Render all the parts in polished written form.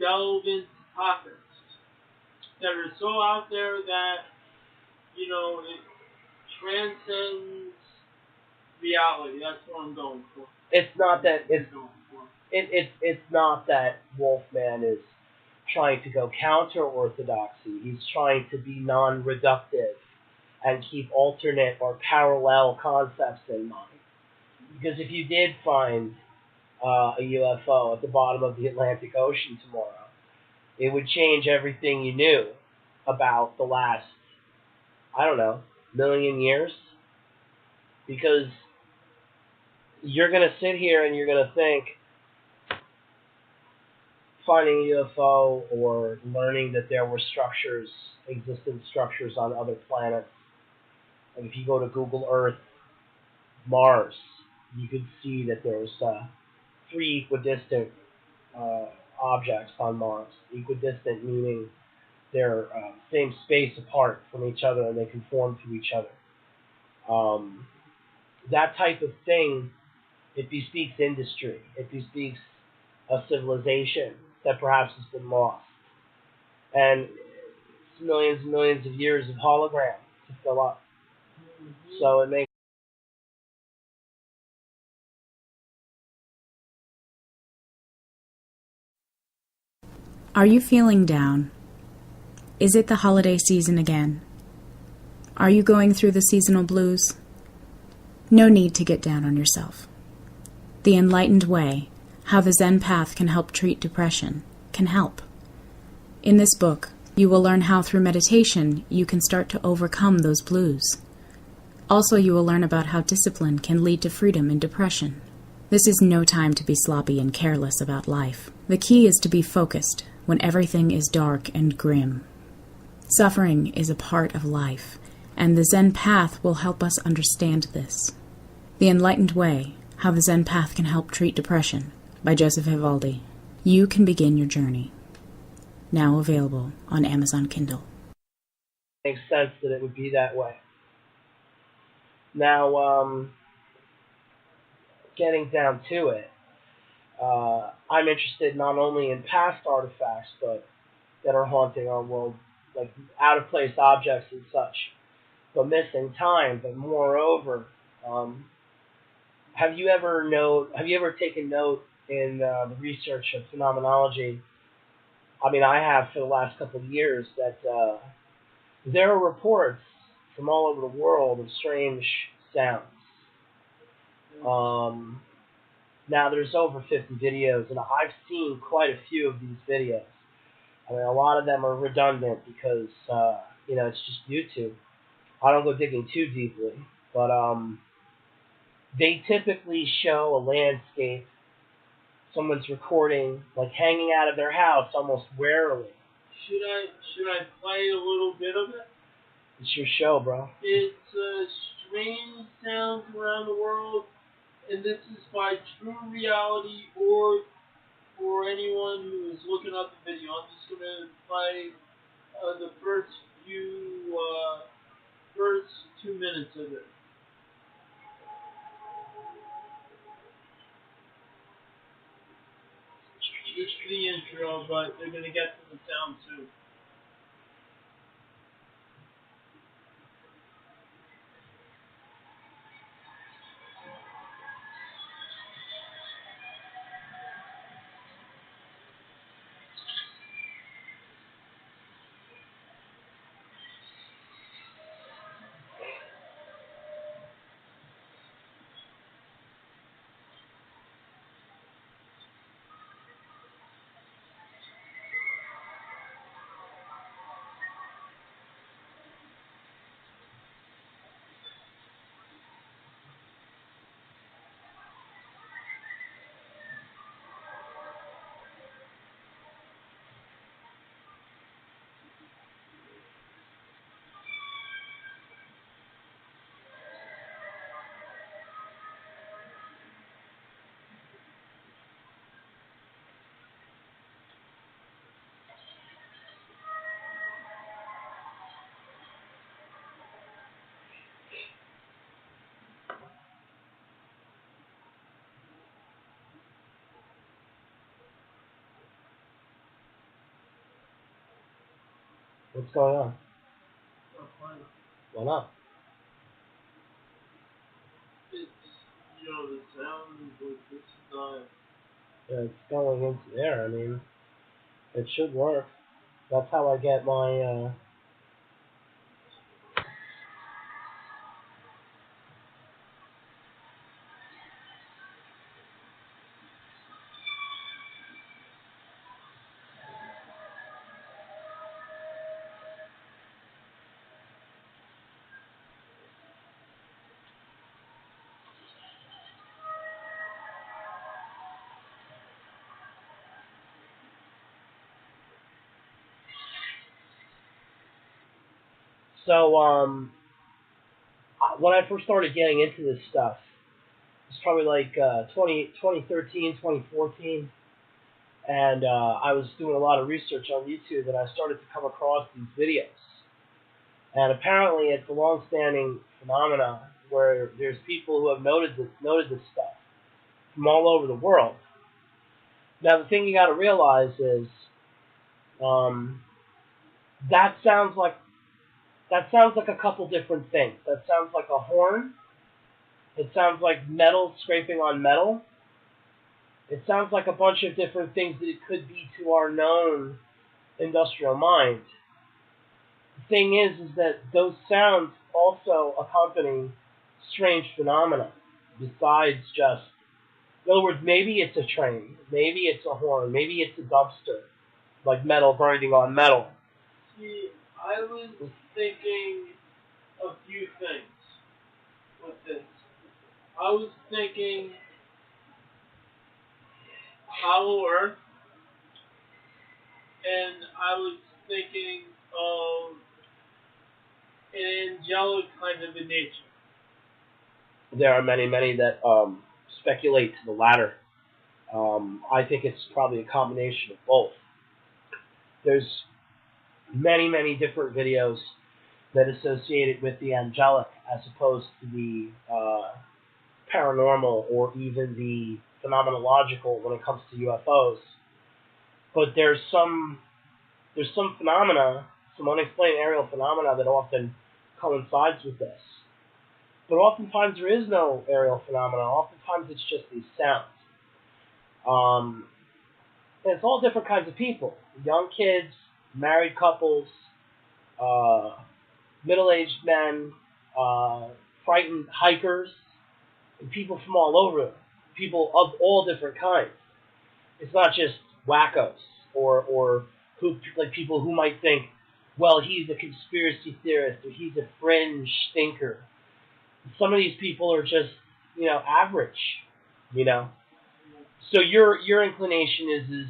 delve into topics that are so out there that, it transcends reality. That's what I'm going for. It's not that it's not that Wolfman is trying to go counter-orthodoxy. He's trying to be non-reductive and keep alternate or parallel concepts in mind. Because if you did find a UFO at the bottom of the Atlantic Ocean tomorrow, it would change everything you knew about the last, I don't know, million years. Because you're going to sit here and you're going to think finding a UFO or learning that there were existent structures on other planets. And if you go to Google Earth, Mars, you could see that there's 3 equidistant objects on Mars. Equidistant meaning they're same space apart from each other and they conform to each other. That type of thing, it bespeaks industry. It bespeaks a civilization that perhaps has been lost. And it's millions and millions of years of holograms to fill up. So it makes Are you feeling down? Is it the holiday season again? Are you going through the seasonal blues? No need to get down on yourself. The Enlightened Way, How the Zen Path Can Help Treat Depression, can help. In this book, you will learn how through meditation you can start to overcome those blues. Also, you will learn about how discipline can lead to freedom in depression. This is no time to be sloppy and careless about life. The key is to be focused when everything is dark and grim. Suffering is a part of life, and the Zen Path will help us understand this. The Enlightened Way, How the Zen Path Can Help Treat Depression, by Joseph Vivaldi. You can begin your journey. Now available on Amazon Kindle. Makes sense that it would be that way. Now, getting down to it, I'm interested not only in past artifacts, but that are haunting our world, like out-of-place objects and such, but missing time. But moreover, have you ever taken note in the research of phenomenology? I mean, I have for the last couple of years that there are reports from all over the world of strange sounds. Now, there's over 50 videos, and I've seen quite a few of these videos. I mean, a lot of them are redundant because, it's just YouTube. I don't go digging too deeply, but they typically show a landscape, someone's recording, like hanging out of their house almost warily. Should I play a little bit of it? It's your show, bro. It's strange sounds around the world, and this is by True Reality or for anyone who is looking up the video. I'm just going to play the first 2 minutes of it. Just the intro, but they're going to get to the sound too. What's going on? Not fine. Why not? It's, the sound, like, this is not... It's going into there. I mean, it should work. That's how I get my, So, when I first started getting into this stuff, it was probably like 2013, 2014, and I was doing a lot of research on YouTube, and I started to come across these videos. And apparently, it's a long-standing phenomena where there's people who have noted this stuff from all over the world. Now, the thing you got to realize is that sounds like a couple different things. That sounds like a horn. It sounds like metal scraping on metal. It sounds like a bunch of different things that it could be to our known industrial mind. The thing is that those sounds also accompany strange phenomena besides just, in other words, maybe it's a train, maybe it's a horn, maybe it's a dumpster, like metal grinding on metal. See, I was thinking a few things with this. I was thinking Hollow Earth, and I was thinking of an angelic kind of a nature. There are many that speculate to the latter. I think it's probably a combination of both. There's many different videos that associate it with the angelic as opposed to the paranormal or even the phenomenological when it comes to UFOs. But there's some phenomena, some unexplained aerial phenomena that often coincides with this. But oftentimes there is no aerial phenomena. Oftentimes it's just these sounds. And it's all different kinds of people. Young kids, married couples, middle-aged men, frightened hikers, and people from all over, people of all different kinds. It's not just wackos or people who might think, well, he's a conspiracy theorist or he's a fringe thinker. Some of these people are just, average, So your inclination is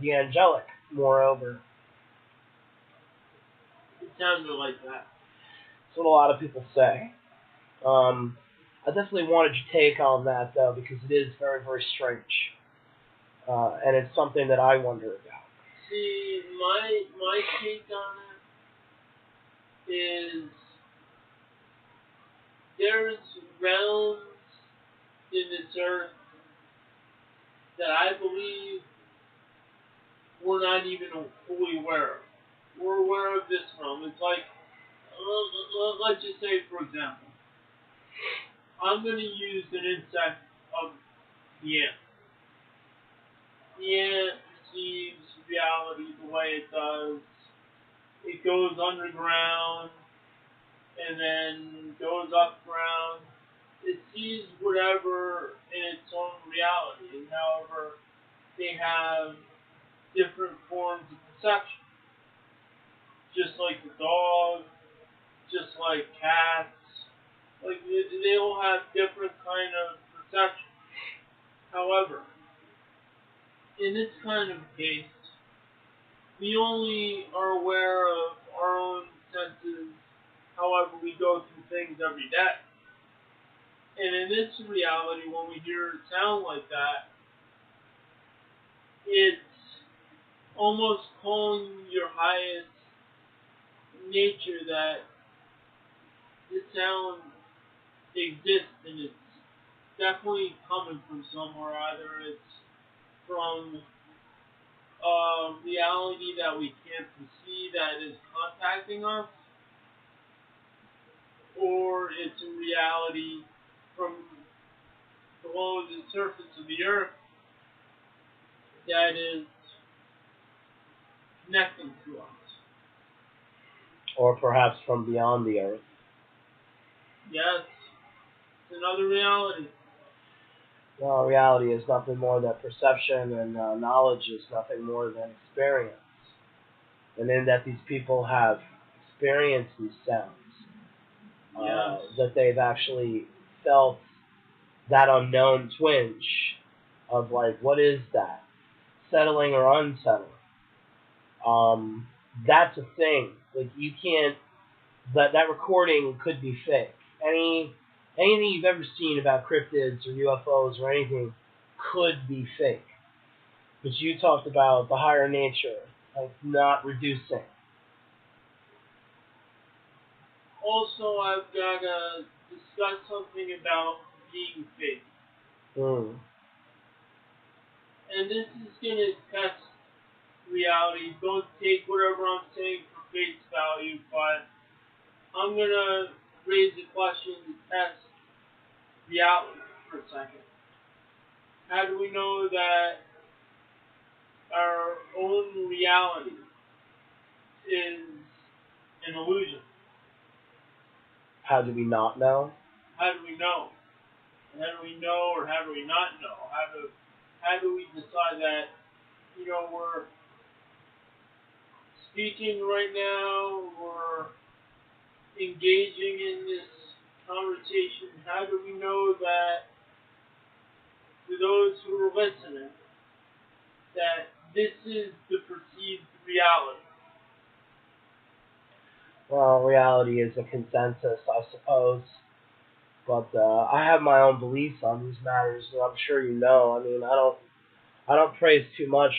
the angelic, moreover. It sounded like that. That's what a lot of people say. I definitely wanted your take on that, though, because it is very, very strange. And it's something that I wonder about. See, my take on it is there's realms in this earth that I believe we're not even fully aware of. We're aware of this realm. It's like, let's just say, for example, I'm going to use an insect of the ant. The ant perceives reality the way it does. It goes underground and then goes up ground. It sees whatever in its own reality. However, they have different forms of perception. Just like the dog, just like cats. Like, they all have different kind of perception. However, in this kind of case, we only are aware of our own senses. However, we go through things every day. And in this reality, when we hear a sound like that, it's almost calling your highest nature that the sound exists, and it's definitely coming from somewhere. Either it's from reality that we can't foresee that is impacting us, or it's a reality from below the surface of the earth that is connecting to us. Or perhaps from beyond the earth. Yes, it's another reality. Well, reality is nothing more than perception, and knowledge is nothing more than experience. And in that these people have experienced these sounds, that they've actually felt that unknown twinge of like, what is that? Settling or unsettling. That's a thing. Like, you can't, that recording could be fake. Anything you've ever seen about cryptids or UFOs or anything could be fake. But you talked about the higher nature, like not reducing. Also, I've got to discuss something about being fake. And this is going to test reality. Don't take whatever I'm saying for face value, but I'm going to raise a question to test reality for a second. How do we know that our own reality is an illusion? How do we not know? How do we know? How do we know, or how do we not know? How do we decide that, we're speaking right now, we're engaging in this conversation? How do we know that, for those who are listening, that this is the perceived reality? Well, reality is a consensus, I suppose. But I have my own beliefs on these matters, and I'm sure you know. I mean, I don't praise too much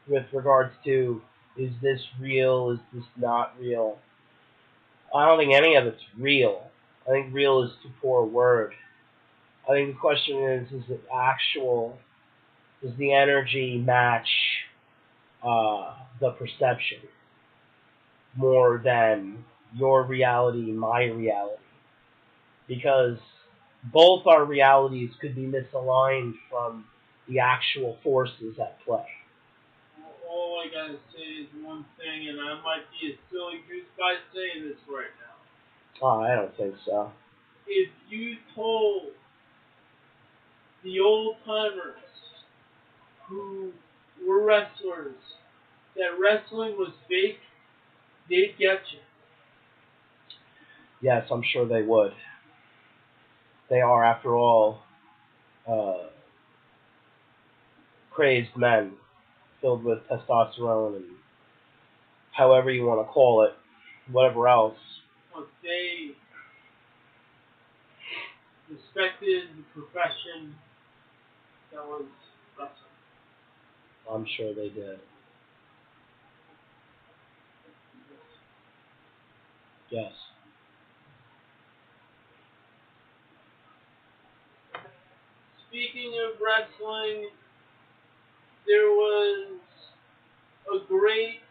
with regards to, is this real, is this not real? I don't think any of it's real. I think real is too poor a word. I think the question is it actual? Does the energy match the perception more than your reality, my reality? Because both our realities could be misaligned from the actual forces at play. All I gotta say is one thing, and I might be a silly goose by saying this right now. Oh, I don't think so. If you told the old timers who were wrestlers that wrestling was fake, they'd get you. Yes, I'm sure they would. They are, after all, crazed men filled with testosterone and however you want to call it, whatever else. But they respected the profession that was wrestling. I'm sure they did. Yes. Speaking of wrestling, there was a great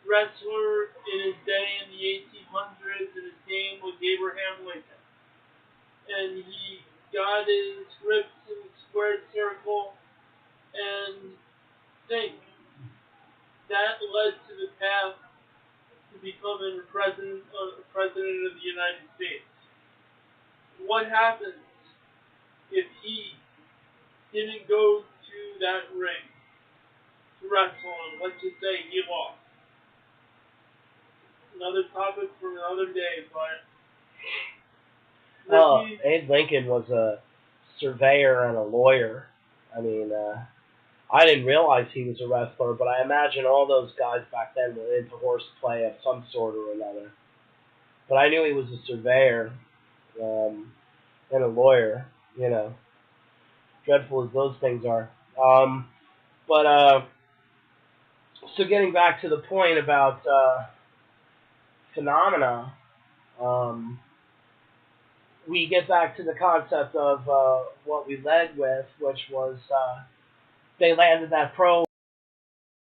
wrestler in his day in the 1800s, and his name was Abraham Lincoln. And he got his ribs in a squared circle, and think that led to the path to becoming president of the United States. What happens if he didn't go to that ring to wrestle, and let's just say he lost? Another topic for another day, but Abe Lincoln was a surveyor and a lawyer. I mean, I didn't realize he was a wrestler, but I imagine all those guys back then were into horseplay of some sort or another. But I knew he was a surveyor and a lawyer, dreadful as those things are. So getting back to the point about phenomena, we get back to the concept of what we led with, which was they landed that probe